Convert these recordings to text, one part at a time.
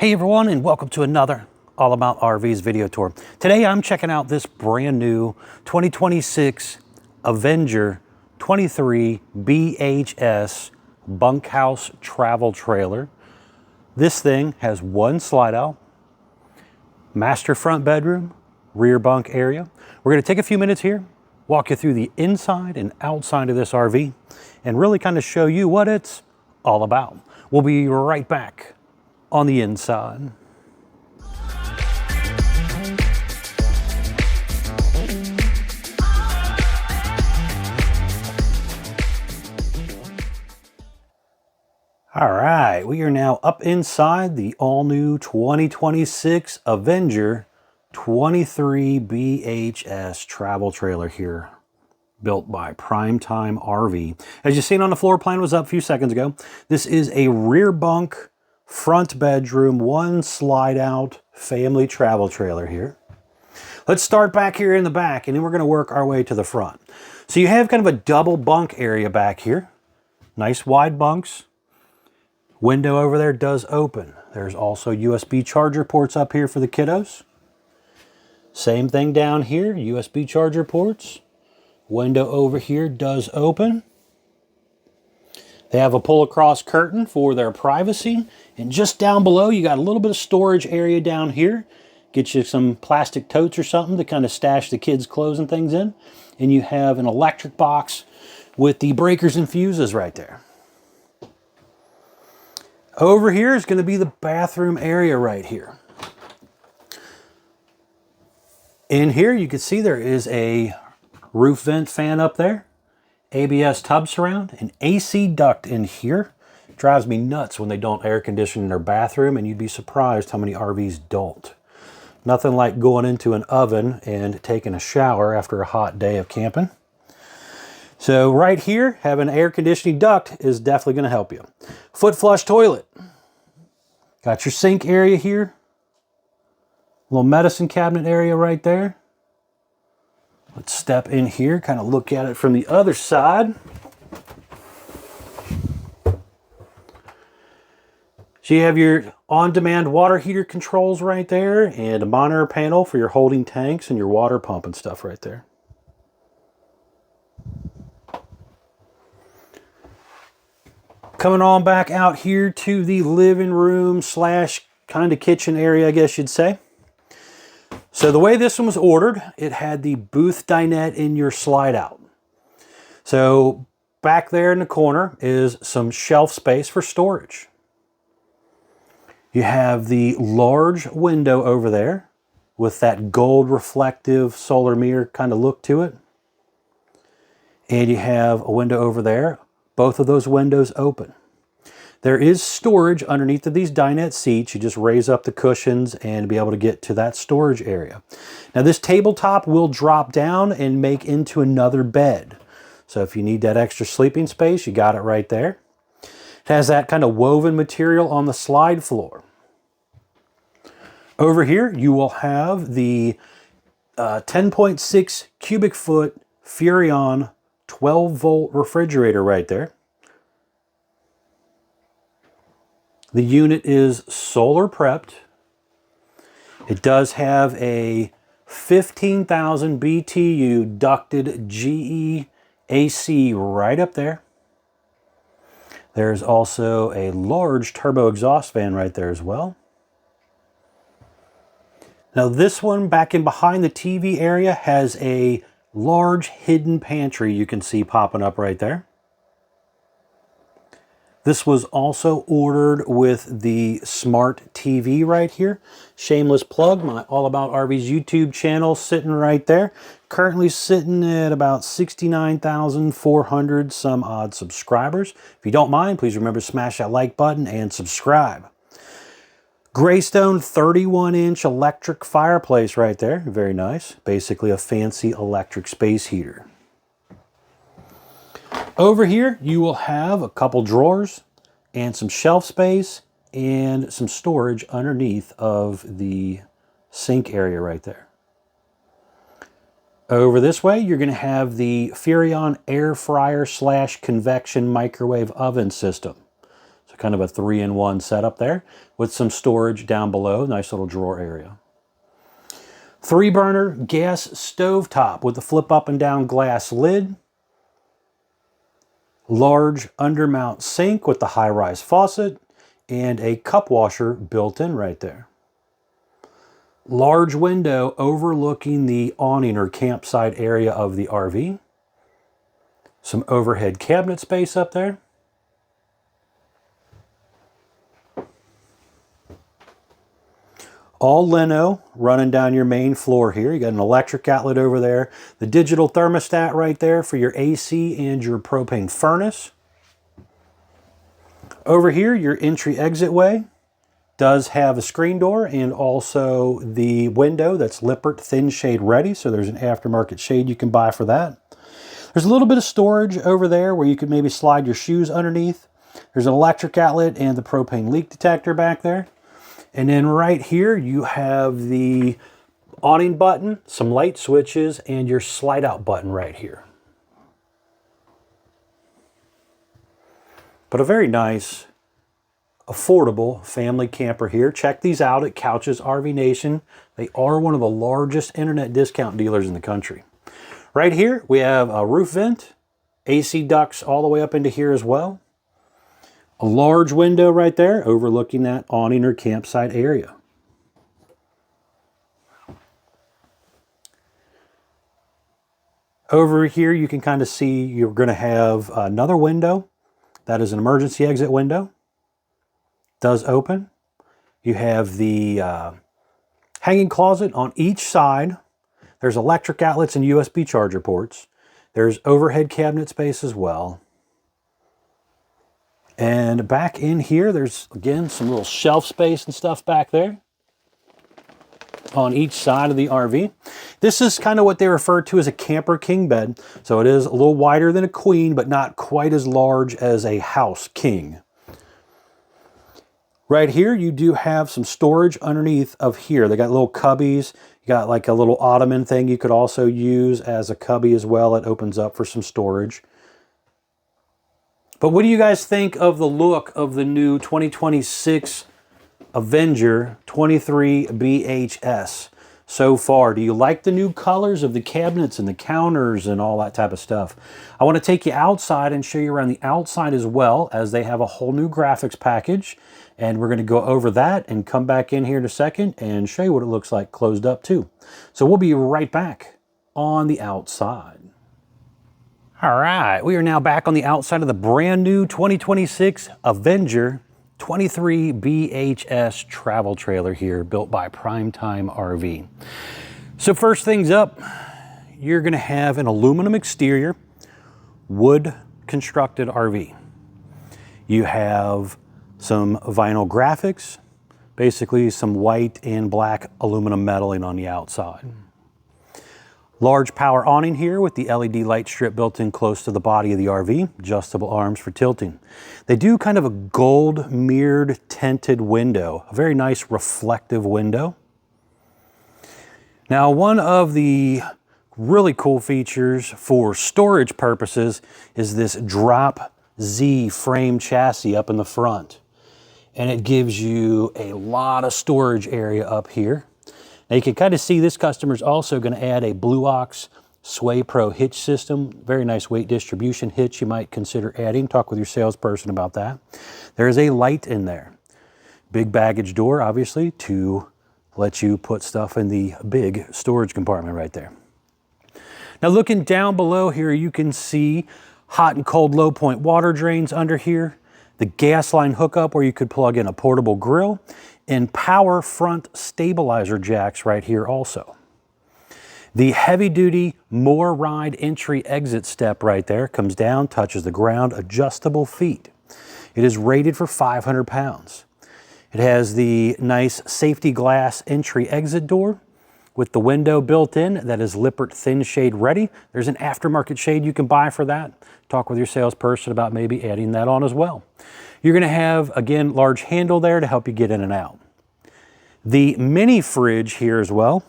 Hey everyone, and welcome to another All About RVs video tour. Today I'm checking out this brand new 2026 Avenger 23BHS Bunkhouse travel trailer. This thing has one slide out, master front bedroom, rear bunk area. We're going to take a few minutes here, walk you through the inside and outside of this RV, and really kind of show you what it's all about. We'll be right back on the inside. All right, we are now up inside the all-new 2026 Avenger 23BHS travel trailer here, built by Primetime RV. As you've seen on the floor plan was up a few seconds ago, this is a rear bunk, front bedroom, one slide out family travel trailer here. Let's start back here in the back, and then we're going to work our way to the front. So you have kind of a double bunk area back here. Nice wide bunks. Window over there does open. There's also USB charger ports up here for the kiddos. Same thing down here, USB charger ports. Window over here does open. They have a pull-across curtain for their privacy. And just down below, you got a little bit of storage area down here. Get you some plastic totes or something to kind of stash the kids' clothes and things in. And you have an electric box with the breakers and fuses right there. Over here is going to be the bathroom area right here. In here, you can see there is a roof vent fan up there. ABS tub surround, an AC duct in here. Drives me nuts when they don't air condition in their bathroom, and you'd be surprised how many RVs don't. Nothing like going into an oven and taking a shower after a hot day of camping. So right here, having an air conditioning duct is definitely going to help you. Foot flush toilet. Got your sink area here. Little medicine cabinet area right there. Let's step in here, kind of look at it from the other side. So you have your on-demand water heater controls right there, and a monitor panel for your holding tanks and your water pump and stuff right there. Coming on back out here to the living room slash kind of kitchen area, I guess you'd say. So the way this one was ordered, it had the booth dinette in your slide out. So back there in the corner is some shelf space for storage. You have the large window over there with that gold reflective solar mirror kind of look to it. And you have a window over there. Both of those windows open. There is storage underneath of these dinette seats. You just raise up the cushions and be able to get to that storage area. Now this tabletop will drop down and make into another bed. So if you need that extra sleeping space, you got it right there. It has that kind of woven material on the slide floor. Over here, you will have the 10.6 cubic foot Furrion 12-volt refrigerator right there. The unit is solar prepped. It does have a 15,000 BTU ducted GE AC right up there. There's also a large turbo exhaust fan right there as well. Now this one back in behind the TV area has a large hidden pantry you can see popping up right there. This was also ordered with the smart TV right here. Shameless plug, my All About RVs YouTube channel sitting right there. Currently sitting at about 69,400 some odd subscribers. If you don't mind, please remember to smash that like button and subscribe. Greystone 31-inch electric fireplace right there. Very nice. Basically a fancy electric space heater. Over here, you will have a couple drawers and some shelf space and some storage underneath of the sink area right there. Over this way, you're going to have the Furrion air fryer slash convection microwave oven system. So So kind of a 3-in-1 setup there with some storage down below. Nice little drawer area. 3-burner gas stovetop with the flip up and down glass lid. Large undermount sink with the high-rise faucet and a cup washer built in right there. Large window overlooking the awning or campsite area of the RV. Some overhead cabinet space up there. All lino running down your main floor here. You got an electric outlet over there. The digital thermostat right there for your AC and your propane furnace. Over here, your entry exit way does have a screen door and also the window that's Lippert thin shade ready. So there's an aftermarket shade you can buy for that. There's a little bit of storage over there where you could maybe slide your shoes underneath. There's an electric outlet and the propane leak detector back there. And then right here, you have the awning button, some light switches, and your slide out button right here. But a very nice, affordable family camper here. Check these out at Couch's RV Nation. They are one of the largest internet discount dealers in the country. Right here, we have a roof vent, AC ducts all the way up into here as well. A large window right there overlooking that awning or campsite area. Over here, you can kind of see you're going to have another window. That is an emergency exit window. Does open. You have the hanging closet on each side. There's electric outlets and USB charger ports. There's overhead cabinet space as well. And back in here, there's, again, some little shelf space and stuff back there on each side of the RV. This is kind of what they refer to as a camper king bed. So it is a little wider than a queen, but not quite as large as a house king. Right here, you do have some storage underneath of here. They got little cubbies. You got like a little ottoman thing you could also use as a cubby as well. It opens up for some storage. But what do you guys think of the look of the new 2026 Avenger 23BHS so far? Do you like the new colors of the cabinets and the counters and all that type of stuff? I want to take you outside and show you around the outside as well, as they have a whole new graphics package. And we're going to go over that and come back in here in a second and show you what it looks like closed up too. So we'll be right back on the outside. All right, we are now back on the outside of the brand new 2026 Avenger 23BHS travel trailer here, built by Primetime RV. So first things up, you're going to have an aluminum exterior, wood constructed RV. You have some vinyl graphics, basically some white and black aluminum metaling on the outside. Large power awning here with the LED light strip built in close to the body of the RV, adjustable arms for tilting. They do kind of a gold mirrored tinted window, a very nice reflective window. Now, one of the really cool features for storage purposes is this drop Z frame chassis up in the front. And it gives you a lot of storage area up here. Now you can kind of see this customer's also going to add a Blue Ox Sway Pro hitch system. Very nice weight distribution hitch you might consider adding. Talk with your salesperson about that. There is a light in there. Big baggage door, obviously, to let you put stuff in the big storage compartment right there. Now looking down below here, you can see hot and cold low point water drains under here. The gas line hookup where you could plug in a portable grill, and power front stabilizer jacks right here also. The heavy duty More Ride entry exit step right there comes down, touches the ground, adjustable feet. It is rated for 500 pounds. It has the nice safety glass entry exit door with the window built in that is Lippert thin shade ready. There's an aftermarket shade you can buy for that. Talk with your salesperson about maybe adding that on as well. You're gonna have, again, large handle there to help you get in and out. The mini fridge here as well,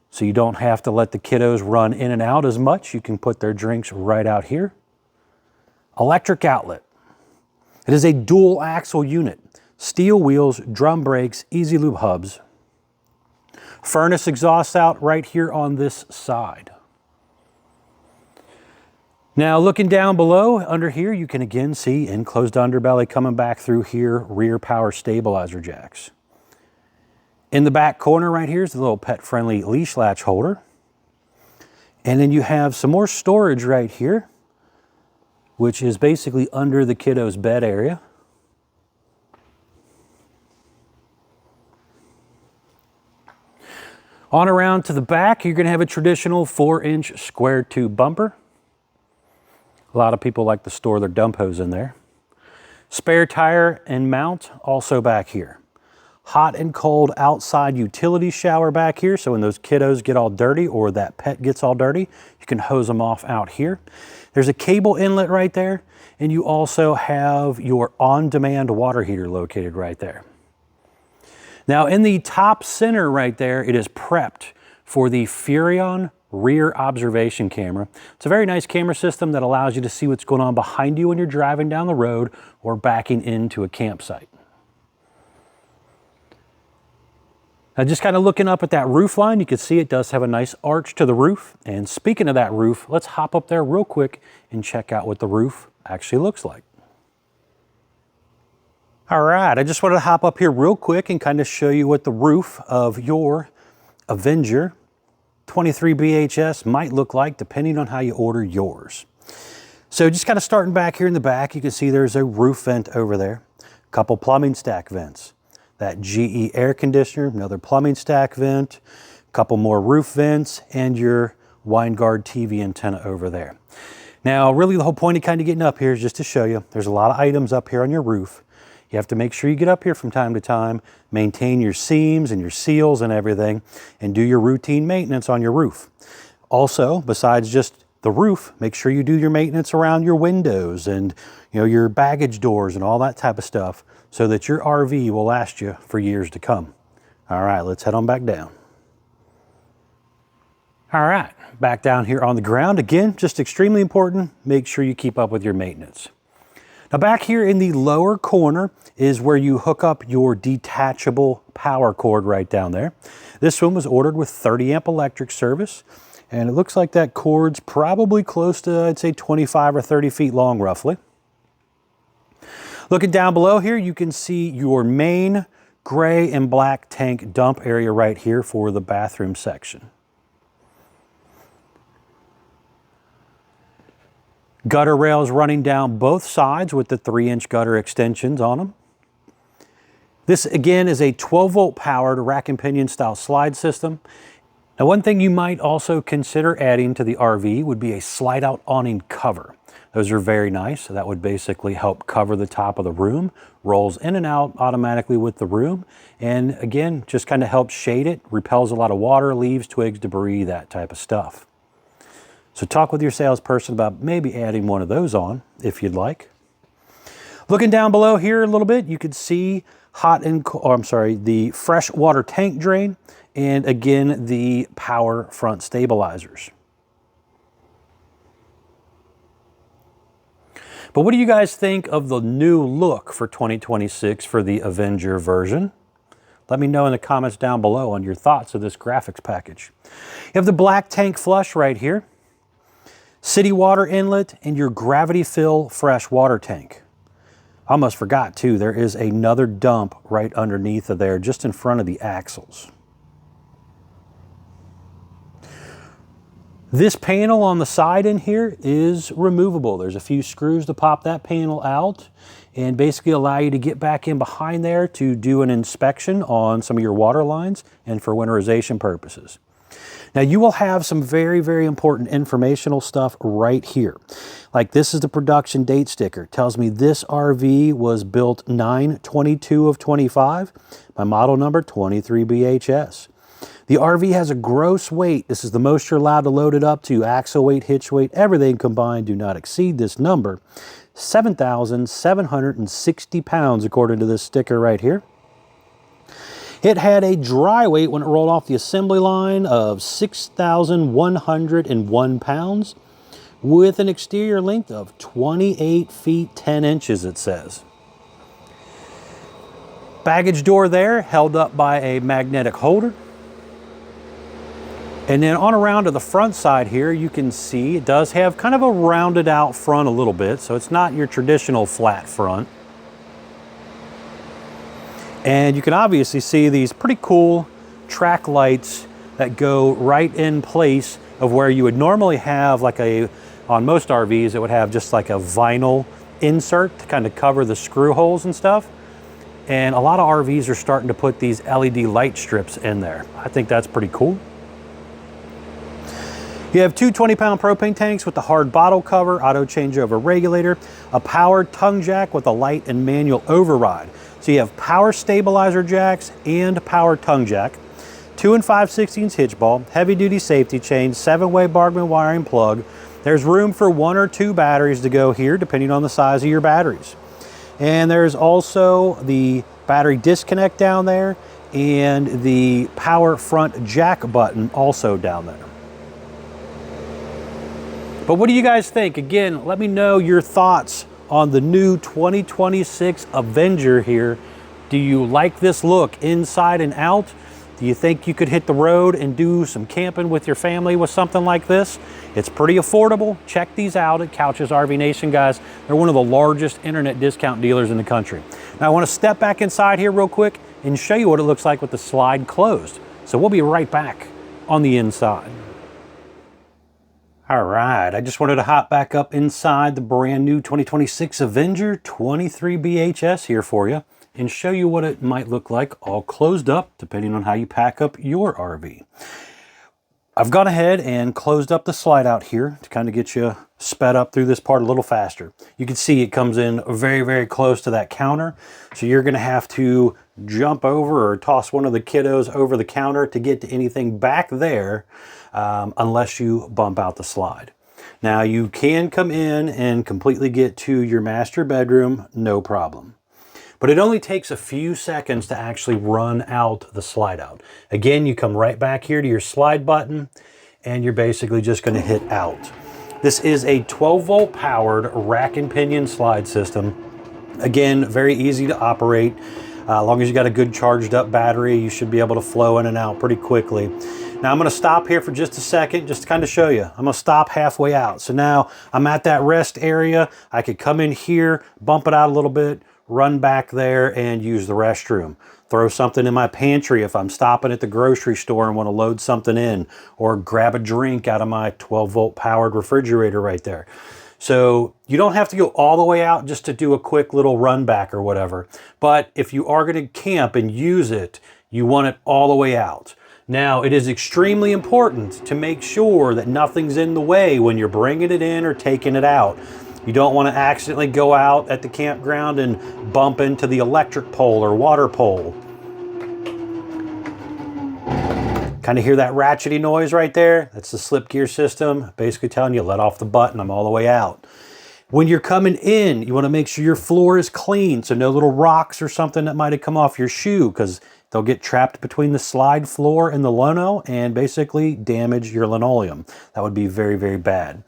so you don't have to let the kiddos run in and out as much. You can put their drinks right out here. Electric outlet. It is a dual axle unit. Steel wheels, drum brakes, easy lube hubs. Furnace exhaust out right here on this side. Now looking down below, under here, you can again see enclosed underbelly coming back through here, rear power stabilizer jacks. In the back corner right here is the little pet-friendly leash latch holder. And then you have some more storage right here, which is basically under the kiddo's bed area. On around to the back, you're going to have a traditional 4-inch square tube bumper. A lot of people like to store their dump hose in there. Spare tire and mount also back here. Hot and cold outside utility shower back here, so when those kiddos get all dirty or that pet gets all dirty, you can hose them off out here. There's a cable inlet right there, and you also have your on-demand water heater located right there. Now in the top center right there, it is prepped for the Furion rear observation camera. It's a very nice camera system that allows you to see what's going on behind you when you're driving down the road or backing into a campsite. Now just kind of looking up at that roof line, you can see it does have a nice arch to the roof. And speaking of that roof, let's hop up there real quick and check out what the roof actually looks like. All right, I just wanted to hop up here real quick and kind of show you what the roof of your Avenger 23BHS might look like depending on how you order yours. So just kind of starting back here in the back, you can see there's a roof vent over there, a couple plumbing stack vents, that GE air conditioner, another plumbing stack vent, a couple more roof vents, and your Winegard TV antenna over there. Now, really the whole point of kind of getting up here is just to show you there's a lot of items up here on your roof. You have to make sure you get up here from time to time, maintain your seams and your seals and everything, and do your routine maintenance on your roof. Also, besides just the roof, make sure you do your maintenance around your windows and your baggage doors and all that type of stuff so that your RV will last you for years to come. All right, let's head on back down. All right, back down here on the ground. Again, just extremely important, make sure you keep up with your maintenance. Now back here in the lower corner is where you hook up your detachable power cord right down there. This one was ordered with 30 amp electric service, and it looks like that cord's probably close to, I'd say 25 or 30 feet long roughly. Looking down below here, you can see your main gray and black tank dump area right here for the bathroom section. Gutter rails running down both sides with the 3-inch gutter extensions on them. This again is a 12-volt powered rack and pinion style slide system. Now one thing you might also consider adding to the RV would be a slide out awning cover. Those are very nice. That would basically help cover the top of the room, rolls in and out automatically with the room, and again, just kind of helps shade it, repels a lot of water, leaves, twigs, debris, that type of stuff. So talk with your salesperson about maybe adding one of those on if you'd like. Looking down below here a little bit, you could see the fresh water tank drain, and again, the power front stabilizers. But what do you guys think of the new look for 2026 for the Avenger version? Let me know in the comments down below on your thoughts of this graphics package. You have the black tank flush right here, city water inlet, and your gravity fill fresh water tank. I almost forgot too, there is another dump right underneath of there, just in front of the axles. This panel on the side in here is removable. There's a few screws to pop that panel out and basically allow you to get back in behind there to do an inspection on some of your water lines and for winterization purposes. Now you will have some very, very important informational stuff right here. Like this is the production date sticker. It tells me this RV was built 9/22 of 25, my model number 23BHS. The RV has a gross weight. This is the most you're allowed to load it up to. Axle weight, hitch weight, everything combined do not exceed this number. 7,760 pounds according to this sticker right here. It had a dry weight when it rolled off the assembly line of 6,101 pounds with an exterior length of 28 feet 10 inches, it says. Baggage door there, held up by a magnetic holder. And then on around to the front side here, you can see it does have kind of a rounded out front a little bit, so it's not your traditional flat front. And you can obviously see these pretty cool track lights that go right in place of where you would normally have like on most RVs, it would have just like a vinyl insert to kind of cover the screw holes and stuff. And a lot of RVs are starting to put these LED light strips in there. I think that's pretty cool. You have two 20-pound propane tanks with the hard bottle cover, auto changeover regulator, a powered tongue jack with a light and manual override. So you have power stabilizer jacks and power tongue jack, 2 5/16 hitch ball, heavy duty safety chain, 7-way Bargman wiring plug. There's room for 1 or 2 batteries to go here, depending on the size of your batteries. And there's also the battery disconnect down there and the power front jack button also down there. But what do you guys think? Again, let me know your thoughts on the new 2026 Avenger here. Do you like this look inside and out? Do you think you could hit the road and do some camping with your family with something like this? It's pretty affordable. Check these out at Couch's RV Nation, guys. They're one of the largest internet discount dealers in the country. Now I want to step back inside here real quick and show you what it looks like with the slide closed. So we'll be right back on the inside. All right, I just wanted to hop back up inside the brand new 2026 Avenger 23BHS here for you and show you what it might look like all closed up, depending on how you pack up your RV. I've gone ahead and closed up the slide out here to kind of get you sped up through this part a little faster. You can see it comes in very, very close to that counter. So you're gonna have to jump over or toss one of the kiddos over the counter to get to anything back there, unless you bump out the slide. Now you can come in and completely get to your master bedroom, no problem. But it only takes a few seconds to actually run out the slide out. Again, you come right back here to your slide button and you're basically just gonna hit out. This is a 12-volt powered rack and pinion slide system. Again, very easy to operate. As long as you got a good charged up battery, you should be able to flow in and out pretty quickly. Now I'm gonna stop here for just a second, just to kind of show you. I'm gonna stop halfway out. So now I'm at that rest area. I could come in here, bump it out a little bit, run back there and use the restroom. Throw something in my pantry if I'm stopping at the grocery store and want to load something in, or grab a drink out of my 12-volt powered refrigerator right there. So you don't have to go all the way out just to do a quick little run back or whatever. But if you are going to camp and use it, you want it all the way out. Now, it is extremely important to make sure that nothing's in the way when you're bringing it in or taking it out. You don't want to accidentally go out at the campground and bump into the electric pole or water pole. Kind of hear that ratchety noise right there? That's the slip gear system, basically telling you let off the button, I'm all the way out. When you're coming in, you want to make sure your floor is clean, so no little rocks or something that might have come off your shoe, because they'll get trapped between the slide floor and the lino and basically damage your linoleum. That would be very, very bad.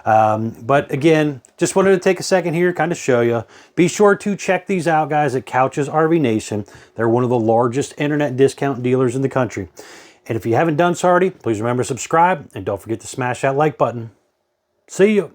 But again, just wanted to take a second here, kind of show you. Be sure to check these out, guys, at Couch's RV Nation. They're one of the largest internet discount dealers in the country. And if you haven't done so already, please remember to subscribe and don't forget to smash that like button. See you.